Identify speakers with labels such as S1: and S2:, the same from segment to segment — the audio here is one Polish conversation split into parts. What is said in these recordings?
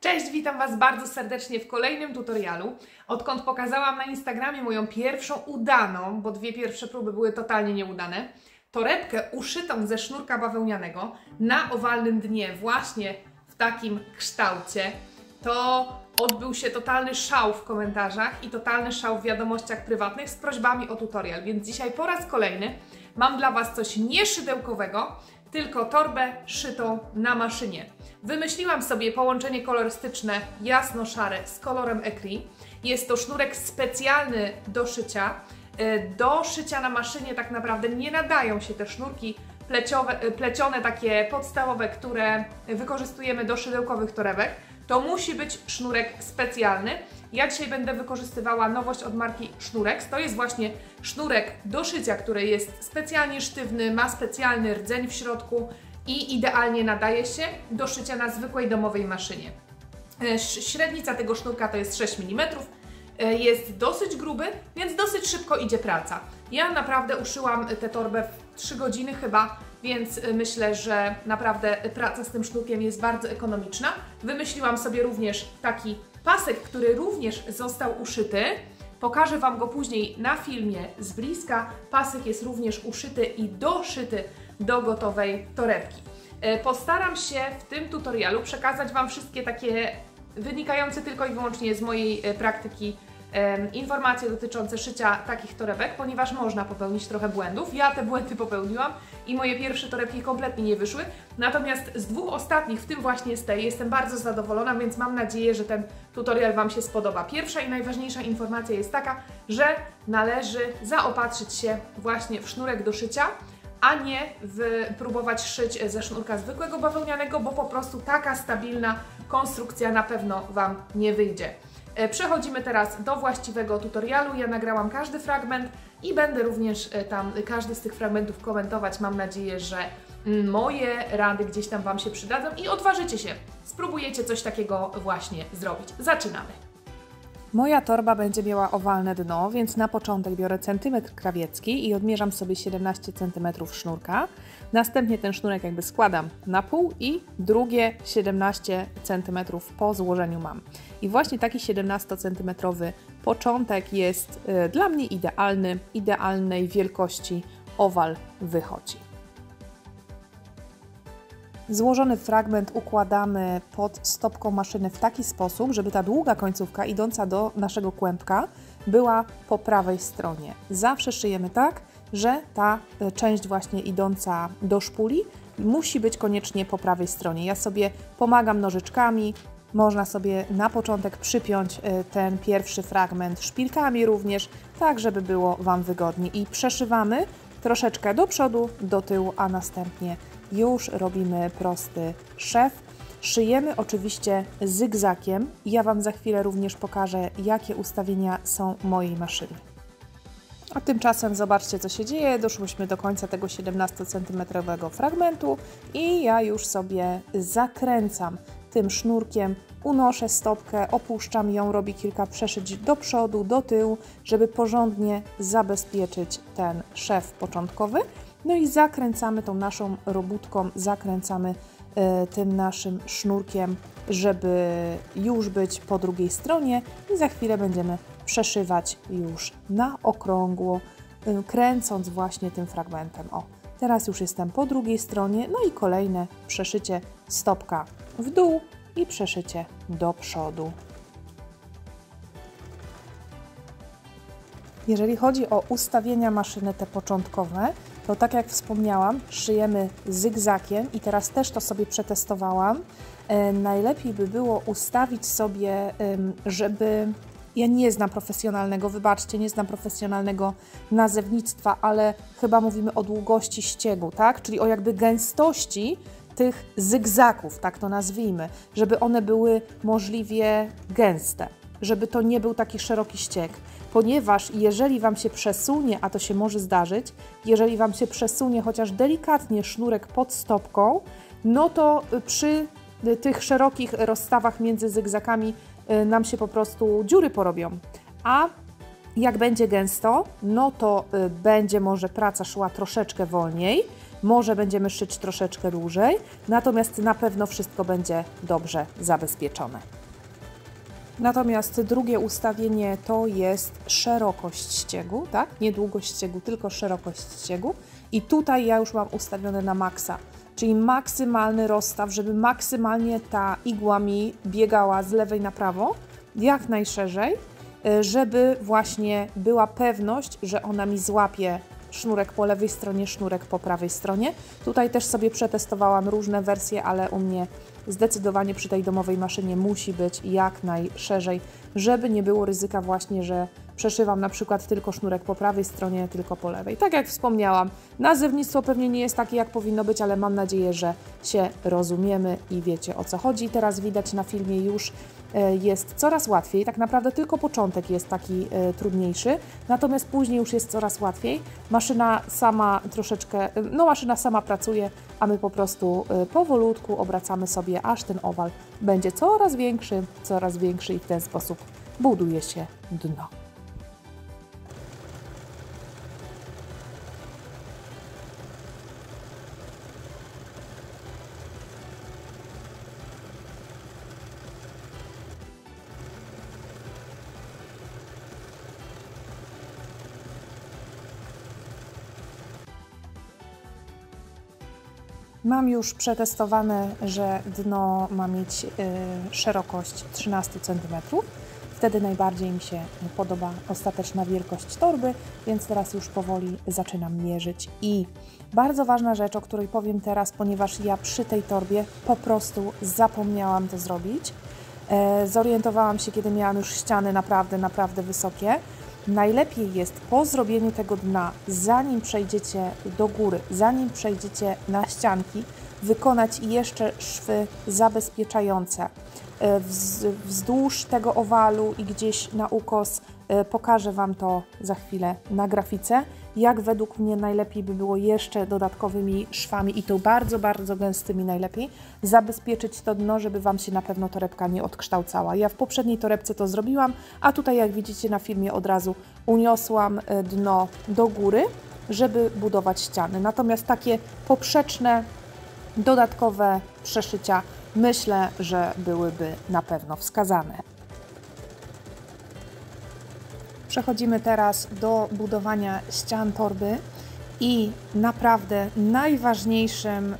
S1: Cześć, witam Was bardzo serdecznie w kolejnym tutorialu. Odkąd pokazałam na Instagramie moją pierwszą udaną, bo dwie pierwsze próby były totalnie nieudane, torebkę uszytą ze sznurka bawełnianego na owalnym dnie, właśnie w takim kształcie, to odbył się totalny szał w komentarzach i totalny szał w wiadomościach prywatnych z prośbami o tutorial, więc dzisiaj po raz kolejny mam dla Was coś nieszydełkowego, tylko torbę szytą na maszynie. Wymyśliłam sobie połączenie kolorystyczne jasno-szare z kolorem ecru. Jest to sznurek specjalny do szycia. Do szycia na maszynie tak naprawdę nie nadają się te sznurki plecione, takie podstawowe, które wykorzystujemy do szydełkowych torebek. To musi być sznurek specjalny. Ja dzisiaj będę wykorzystywała nowość od marki Sznureks. To jest właśnie sznurek do szycia, który jest specjalnie sztywny, ma specjalny rdzeń w środku i idealnie nadaje się do szycia na zwykłej domowej maszynie. Średnica tego sznurka to jest 6 mm. Jest dosyć gruby, więc dosyć szybko idzie praca. Ja naprawdę uszyłam tę torbę w 3 godziny chyba, więc myślę, że naprawdę praca z tym sznurkiem jest bardzo ekonomiczna. Wymyśliłam sobie również taki pasek, który również został uszyty. Pokażę Wam go później na filmie z bliska. Pasek jest również uszyty i doszyty do gotowej torebki. Postaram się w tym tutorialu przekazać Wam wszystkie takie wynikające tylko i wyłącznie z mojej praktyki informacje dotyczące szycia takich torebek, ponieważ można popełnić trochę błędów. Ja te błędy popełniłam i moje pierwsze torebki kompletnie nie wyszły. Natomiast z dwóch ostatnich, w tym właśnie z tej, jestem bardzo zadowolona, więc mam nadzieję, że ten tutorial Wam się spodoba. Pierwsza i najważniejsza informacja jest taka, że należy zaopatrzyć się właśnie w sznurek do szycia, a nie próbować szyć ze sznurka zwykłego bawełnianego, bo po prostu taka stabilna konstrukcja na pewno Wam nie wyjdzie. Przechodzimy teraz do właściwego tutorialu. Ja nagrałam każdy fragment i będę również tam każdy z tych fragmentów komentować. Mam nadzieję, że moje rady gdzieś tam Wam się przydadzą i odważycie się, spróbujecie coś takiego właśnie zrobić. Zaczynamy! Moja torba będzie miała owalne dno, więc na początek biorę centymetr krawiecki i odmierzam sobie 17 cm sznurka. Następnie ten sznurek jakby składam na pół i drugie 17 cm po złożeniu mam. I właśnie taki 17 cm początek jest dla mnie idealny, idealnej wielkości owal wychodzi. Złożony fragment układamy pod stopką maszyny w taki sposób, żeby ta długa końcówka idąca do naszego kłębka była po prawej stronie. Zawsze szyjemy tak, że ta część właśnie idąca do szpuli musi być koniecznie po prawej stronie. Ja sobie pomagam nożyczkami, można sobie na początek przypiąć ten pierwszy fragment szpilkami również, tak żeby było Wam wygodnie. I przeszywamy troszeczkę do przodu, do tyłu, a następnie już robimy prosty szef. Szyjemy oczywiście zygzakiem. Ja Wam za chwilę również pokażę, jakie ustawienia są mojej maszyny. A tymczasem zobaczcie, co się dzieje. Doszłyśmy do końca tego 17 cm fragmentu i ja już sobie zakręcam tym sznurkiem, unoszę stopkę, opuszczam ją, robię kilka przeszyć do przodu, do tyłu, żeby porządnie zabezpieczyć ten szef początkowy. No i zakręcamy tą naszą robótką, zakręcamy tym naszym sznurkiem, żeby już być po drugiej stronie i za chwilę będziemy przeszywać już na okrągło, kręcąc właśnie tym fragmentem. O, teraz już jestem po drugiej stronie, no i kolejne przeszycie stopka w dół i przeszycie do przodu. Jeżeli chodzi o ustawienia maszyny te początkowe, to tak jak wspomniałam, szyjemy zygzakiem i teraz też to sobie przetestowałam. Najlepiej by było ustawić sobie, żeby... Ja nie znam profesjonalnego, wybaczcie, nie znam profesjonalnego nazewnictwa, ale chyba mówimy o długości ściegu, tak? Czyli o jakby gęstości tych zygzaków, tak to nazwijmy, żeby one były możliwie gęste, żeby to nie był taki szeroki ścieg. Ponieważ jeżeli Wam się przesunie, a to się może zdarzyć, jeżeli Wam się przesunie chociaż delikatnie sznurek pod stopką, no to przy tych szerokich rozstawach między zygzakami nam się po prostu dziury porobią. A jak będzie gęsto, no to będzie może praca szła troszeczkę wolniej,
S2: Może będziemy szyć troszeczkę dłużej, natomiast na pewno wszystko będzie dobrze zabezpieczone. Natomiast drugie ustawienie to jest szerokość ściegu, tak? Nie długość ściegu, tylko szerokość ściegu. I tutaj ja już mam ustawione na maksa, czyli maksymalny rozstaw, żeby maksymalnie ta igła mi biegała z lewej na prawo, jak najszerzej, żeby właśnie była pewność, że ona mi złapie sznurek po lewej stronie, sznurek po prawej stronie. Tutaj też sobie przetestowałam różne wersje, ale u mnie zdecydowanie przy tej domowej maszynie musi być jak najszerzej, żeby nie było ryzyka właśnie, że przeszywam na przykład tylko sznurek po prawej stronie, tylko po lewej. Tak jak wspomniałam, nazewnictwo pewnie nie jest takie, jak powinno być, ale mam nadzieję, że się rozumiemy i wiecie, o co chodzi. Teraz widać na filmie już jest coraz łatwiej, tak naprawdę tylko początek jest taki trudniejszy, natomiast później już jest coraz łatwiej. Maszyna sama troszeczkę, maszyna sama pracuje, a my po prostu powolutku obracamy sobie, aż ten owal będzie coraz większy i w ten sposób buduje się dno. Mam już przetestowane, że dno ma mieć szerokość 13 cm. Wtedy najbardziej mi się podoba ostateczna wielkość torby, więc teraz już powoli zaczynam mierzyć. I bardzo ważna rzecz, o której powiem teraz, ponieważ ja przy tej torbie po prostu zapomniałam to zrobić. Zorientowałam się, kiedy miałam już ściany naprawdę wysokie. Najlepiej jest po zrobieniu tego dna, zanim przejdziecie do góry, zanim przejdziecie na ścianki, wykonać jeszcze szwy zabezpieczające wzdłuż tego owalu i gdzieś na ukos. Pokażę Wam to za chwilę na grafice, jak według mnie najlepiej by było jeszcze dodatkowymi szwami i to bardzo gęstymi najlepiej zabezpieczyć to dno, żeby Wam się na pewno torebka nie odkształcała. Ja w poprzedniej torebce to zrobiłam, a tutaj jak widzicie na filmie od razu uniosłam dno do góry, żeby budować ściany. Natomiast takie poprzeczne, dodatkowe przeszycia myślę, że byłyby na pewno wskazane. Przechodzimy teraz do budowania ścian torby i naprawdę najważniejszym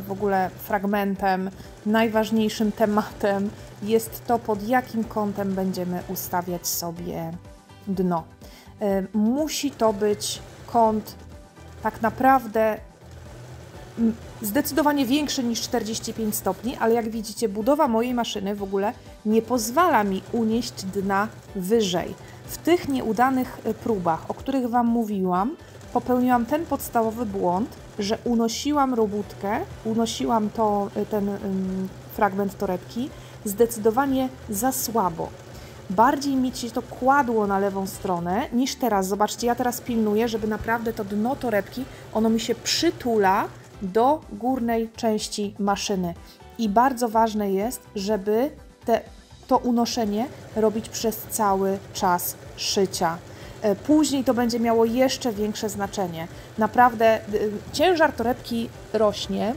S2: w ogóle fragmentem, najważniejszym tematem jest to, pod jakim kątem będziemy ustawiać sobie dno. Musi to być kąt tak naprawdę zdecydowanie większy niż 45 stopni, ale jak widzicie, budowa mojej maszyny w ogóle nie pozwala mi unieść dna wyżej. W tych nieudanych próbach, o których Wam mówiłam, popełniłam ten podstawowy błąd, że unosiłam robótkę, unosiłam ten fragment torebki zdecydowanie za słabo. Bardziej mi się to kładło na lewą stronę niż teraz. Zobaczcie, ja teraz pilnuję, żeby naprawdę to dno torebki, ono mi się przytula do górnej części maszyny. I bardzo ważne jest, żeby to unoszenie robić przez cały czas szycia. Później to będzie miało jeszcze większe znaczenie. Naprawdę ciężar torebki rośnie,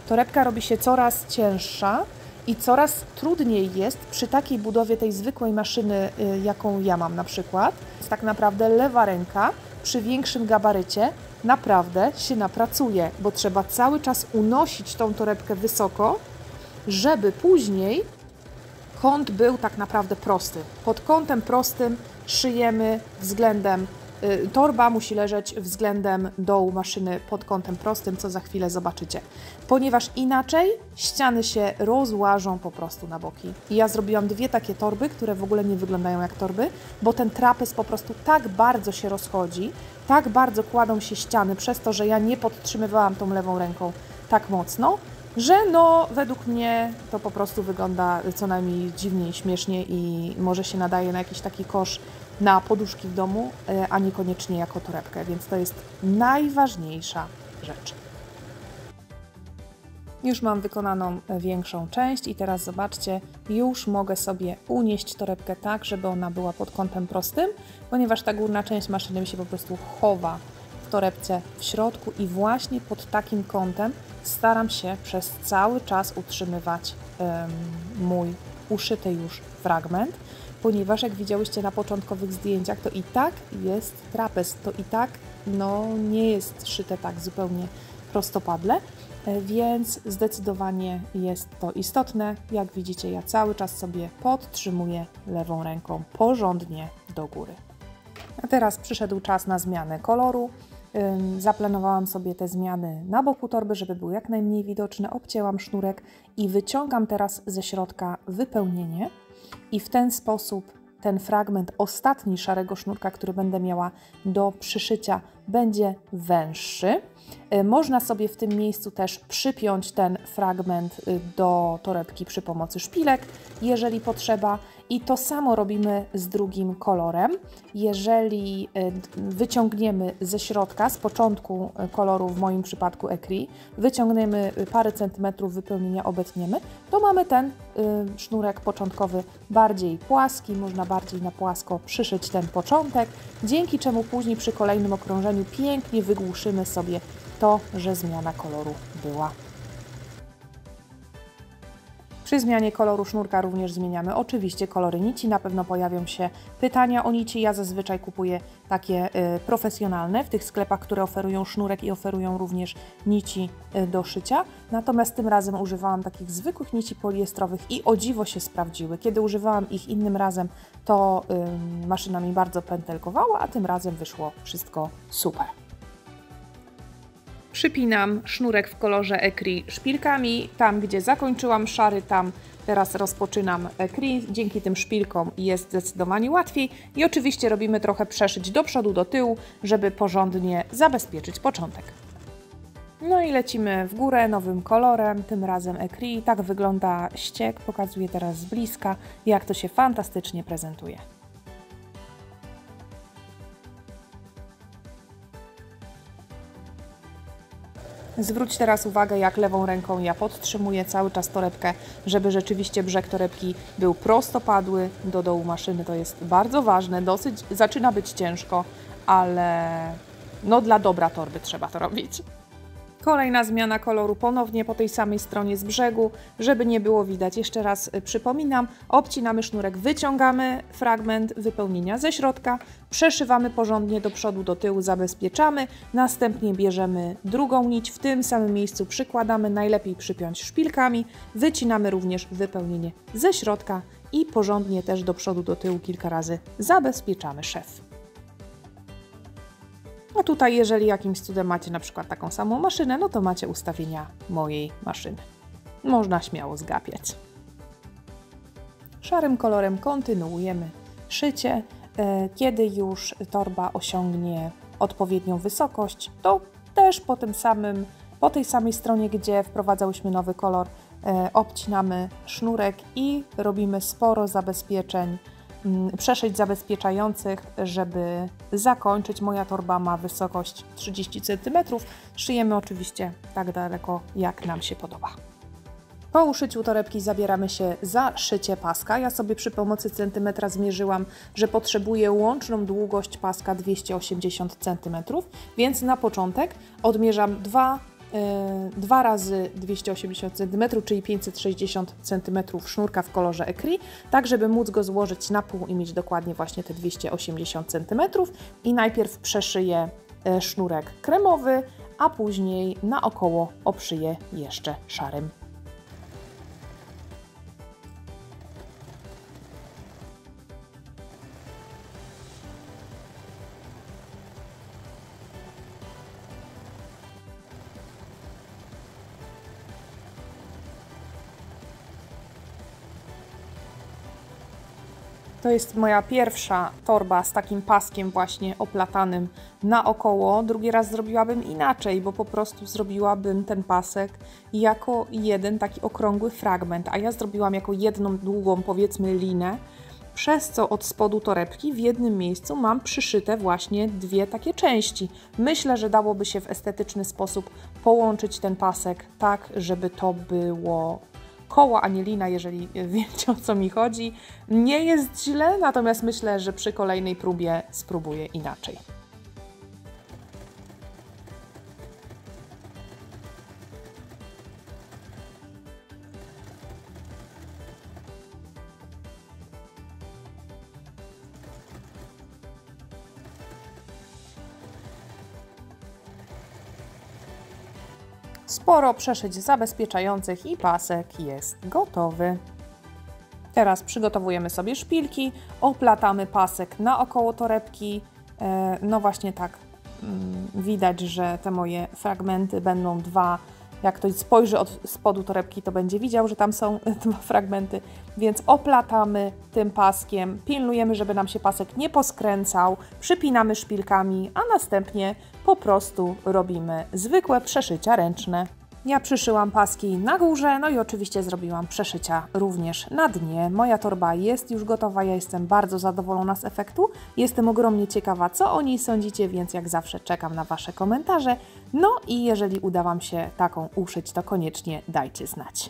S2: torebka robi się coraz cięższa i coraz trudniej jest przy takiej budowie tej zwykłej maszyny, jaką ja mam na przykład. Jest tak naprawdę lewa ręka przy większym gabarycie naprawdę się napracuje, bo trzeba cały czas unosić tą torebkę wysoko, żeby później kąt był tak naprawdę prosty. Pod kątem prostym szyjemy względem, torba musi leżeć względem dołu maszyny pod kątem prostym, co za chwilę zobaczycie. Ponieważ inaczej ściany się rozłażą po prostu na boki. I ja zrobiłam dwie takie torby, które w ogóle nie wyglądają jak torby, bo ten trapez po prostu tak bardzo się rozchodzi, tak bardzo kładą się ściany przez to, że ja nie podtrzymywałam tą lewą ręką tak mocno, że no według mnie to po prostu wygląda co najmniej dziwnie i śmiesznie i może się nadaje na jakiś taki kosz na poduszki w domu, a niekoniecznie jako torebkę, więc to jest najważniejsza rzecz. Już mam wykonaną większą część i teraz zobaczcie, już mogę sobie unieść torebkę tak, żeby ona była pod kątem prostym, ponieważ ta górna część maszyny mi się po prostu chowa w torebce w środku i właśnie pod takim kątem staram się przez cały czas utrzymywać mój uszyty już fragment, ponieważ jak widziałyście na początkowych zdjęciach, to i tak jest trapez, to i tak nie jest szyte tak zupełnie prostopadle, więc zdecydowanie jest to istotne. Jak widzicie, ja cały czas sobie podtrzymuję lewą ręką porządnie do góry. A teraz przyszedł czas na zmianę koloru. Zaplanowałam sobie te zmiany na boku torby, żeby były jak najmniej widoczne. Obcięłam sznurek i wyciągam teraz ze środka wypełnienie i w ten sposób ten fragment ostatni szarego sznurka, który będę miała do przyszycia, będzie węższy. Można sobie w tym miejscu też przypiąć ten fragment do torebki przy pomocy szpilek, jeżeli potrzeba. I to samo robimy z drugim kolorem. Jeżeli wyciągniemy ze środka, z początku koloru, w moim przypadku ecri, wyciągniemy parę centymetrów wypełnienia, obetniemy, to mamy ten sznurek początkowy bardziej płaski, można bardziej na płasko przyszyć ten początek, dzięki czemu później przy kolejnym okrążeniu pięknie wygłuszymy sobie to, że zmiana koloru była. Przy zmianie koloru sznurka również zmieniamy oczywiście kolory nici. Na pewno pojawią się pytania o nici. Ja zazwyczaj kupuję takie profesjonalne w tych sklepach, które oferują sznurek i oferują również nici do szycia. Natomiast tym razem używałam takich zwykłych nici poliestrowych i o dziwo się sprawdziły. Kiedy używałam ich innym razem, to maszyna mi bardzo pętelkowała, a tym razem wyszło wszystko super. Przypinam sznurek w kolorze ecri szpilkami. Tam, gdzie zakończyłam szary, tam teraz rozpoczynam ecri. Dzięki tym szpilkom jest zdecydowanie łatwiej. I oczywiście robimy trochę przeszyć do przodu, do tyłu, żeby porządnie zabezpieczyć początek. No i lecimy w górę nowym kolorem, tym razem ecri. Tak wygląda ściek. Pokazuję teraz z bliska, jak to się fantastycznie prezentuje. Zwróć teraz uwagę, jak lewą ręką ja podtrzymuję cały czas torebkę, żeby rzeczywiście brzeg torebki był prostopadły do dołu maszyny. To jest bardzo ważne, dosyć zaczyna być ciężko, ale dla dobra torby trzeba to robić. Kolejna zmiana koloru ponownie po tej samej stronie z brzegu, żeby nie było widać. Jeszcze raz przypominam, obcinamy sznurek, wyciągamy fragment wypełnienia ze środka, przeszywamy porządnie do przodu, do tyłu, zabezpieczamy, następnie bierzemy drugą nić, w tym samym miejscu przykładamy, najlepiej przypiąć szpilkami, wycinamy również wypełnienie ze środka i porządnie też do przodu, do tyłu kilka razy zabezpieczamy szef. A tutaj, jeżeli jakimś cudem macie na przykład taką samą maszynę, no to macie ustawienia mojej maszyny. Można śmiało zgapiać. Szarym kolorem kontynuujemy szycie. Kiedy już torba osiągnie odpowiednią wysokość, to też po tej samej stronie, gdzie wprowadzałyśmy nowy kolor, obcinamy sznurek i robimy sporo zabezpieczeń, przeszyć zabezpieczających, żeby zakończyć. Moja torba ma wysokość 30 cm. Szyjemy oczywiście tak daleko, jak nam się podoba. Po uszyciu torebki zabieramy się za szycie paska. Ja sobie przy pomocy centymetra zmierzyłam, że potrzebuję łączną długość paska 280 cm, więc na początek odmierzam 2 razy 280 cm, czyli 560 cm sznurka w kolorze ecri, tak żeby móc go złożyć na pół i mieć dokładnie właśnie te 280 cm. I najpierw przeszyję sznurek kremowy, a później naokoło obszyję jeszcze szarym. To jest moja pierwsza torba z takim paskiem właśnie oplatanym naokoło. Drugi raz zrobiłabym inaczej, bo po prostu zrobiłabym ten pasek jako jeden taki okrągły fragment, a ja zrobiłam jako jedną długą, powiedzmy, linę, przez co od spodu torebki w jednym miejscu mam przyszyte właśnie dwie takie części. Myślę, że dałoby się w estetyczny sposób połączyć ten pasek tak, żeby to było koło, a nie lina, jeżeli wiecie, o co mi chodzi. Nie jest źle, natomiast myślę, że przy kolejnej próbie spróbuję inaczej. sporo przeszyć zabezpieczających i pasek jest gotowy. Teraz przygotowujemy sobie szpilki, oplatamy pasek naokoło torebki. No właśnie tak, widać, że te moje fragmenty będą dwa. Jak ktoś spojrzy od spodu torebki, to będzie widział, że tam są dwa fragmenty, więc oplatamy tym paskiem, pilnujemy, żeby nam się pasek nie poskręcał, przypinamy szpilkami, a następnie po prostu robimy zwykłe przeszycia ręczne. Ja przyszyłam paski na górze, no i oczywiście zrobiłam przeszycia również na dnie. Moja torba jest już gotowa, ja jestem bardzo zadowolona z efektu. Jestem ogromnie ciekawa, co o niej sądzicie, więc jak zawsze czekam na Wasze komentarze. No i jeżeli uda Wam się taką uszyć, to koniecznie dajcie znać.